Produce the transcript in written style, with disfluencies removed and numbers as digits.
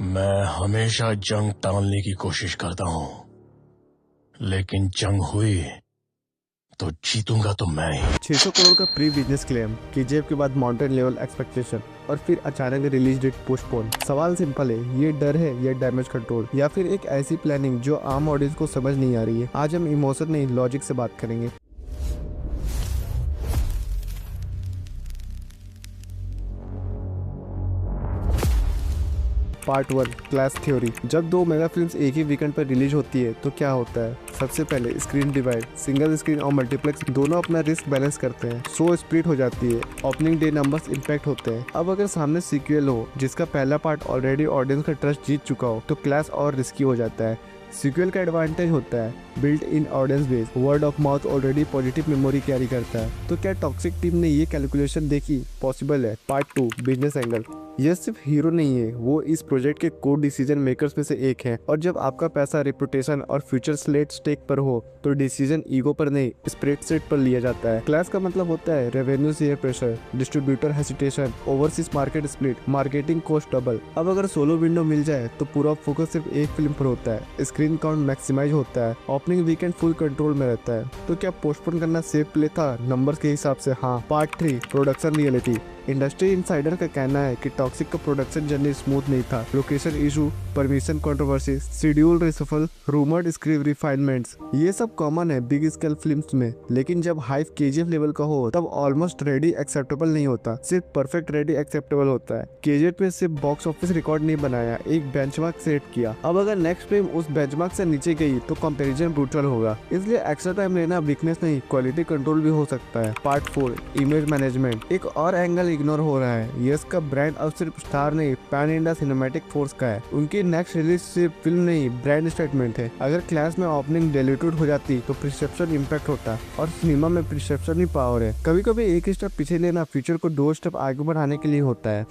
मैं हमेशा जंग टालने की कोशिश करता हूँ, लेकिन जंग हुई तो जीतूंगा तो मैं ही। 600 करोड़ का प्री बिजनेस क्लेम, केजीएफ के बाद माउंटेन लेवल एक्सपेक्टेशन और फिर अचानक रिलीज डेट पोस्टपोन। सवाल सिंपल है, ये डर है या डैमेज कंट्रोल या फिर एक ऐसी प्लानिंग जो आम ऑडियंस को समझ नहीं आ रही है। आज हम इमोशन नहीं लॉजिक से बात करेंगे। Part 1, class theory. जब दो मेगा फिल्म्स एक ही वीकेंड पर रिलीज होती है तो क्या होता है? सबसे पहले स्क्रीन डिवाइड। सिंगल स्क्रीन और मल्टीप्लेक्स दोनों अपना रिस्क बैलेंस करते हैं। शो स्प्लिट हो जाती है, ओपनिंग डे नंबर्स इम्पैक्ट होते हैं। अब अगर सामने सीक्वल हो जिसका पहला पार्ट ऑलरेडी ऑडियंस का ट्रस्ट जीत चुका हो तो क्लास और रिस्की हो जाता है। सीक्वल का एडवांटेज होता है built in audience base, word of mouth already positive memory carry करता है। तो क्या टॉक्सिक टीम ने ये कैलकुलेशन देखी? पॉसिबल है। Part 2, business angle. यह सिर्फ हीरो नहीं है, वो इस प्रोजेक्ट के कोर डिसीजन मेकर्स में से एक है। और जब आपका पैसा, रेपुटेशन और फ्यूचर स्लेट स्टेक पर हो तो डिसीजन ईगो पर नहीं, स्प्रेडशीट पर लिया जाता है। क्लास का मतलब होता है revenue share pressure, distributor hesitation, overseas market split, marketing cost double. अब अगर सोलो विंडो मिल जाए तो पूरा फोकस सिर्फ एक फिल्म पर होता है, स्क्रीन काउंट मैक्सिमाइज होता है, ओपनिंग वीकेंड फुल कंट्रोल में रहता है। तो क्या पोस्टपोन करना सेफ प्ले था नंबर्स के हिसाब से? हाँ। Part 3, production reality. Industry insider का कहना है कि टॉक्सिक का प्रोडक्शन जर्नी स्मूथ नहीं था। Location issue, permission controversy, schedule reshuffle, rumoured script refinements, ये सब कॉमन है बिग स्केल फिल्म्स में। लेकिन जब हाइप केजीएफ लेवल का हो तब ऑलमोस्ट रेडी एक्सेप्टेबल नहीं होता, सिर्फ परफेक्ट रेडी एक्सेप्टेबल होता है। केजीएफ पे सिर्फ बॉक्स ऑफिस रिकॉर्ड नहीं बनाया, एक बेंचमार्क सेट किया। अब अगर नेक्स्ट फिल्म उस बेंचमार्क से नीचे गई तो कंपैरिजन ब्रूटल होगा। इसलिए एक्स्ट्रा टाइम लेना वीकनेस नहीं, क्वालिटी कंट्रोल भी हो सकता है। Part 4, image management. एक और एंगल इग्नोर हो रहा है। यस का ब्रांड अब सिर्फ स्टार नहीं, पैन इंडिया सिनेमैटिक फोर्स का है। उनकी नेक्स्ट रिलीज सिर्फ फिल्म नहीं, ब्रांड स्टेटमेंट है। अगर क्लास में ओपनिंग डिलीटेड हो जाती तो प्रिसेप्शन इम्पैक्ट होता, और सिनेमा में प्रिसेप्शन ही पावर है। कभी कभी एक स्टेप पीछे लेना फ्यूचर को 2 स्टेप आगे बढ़ाने के लिए होता है।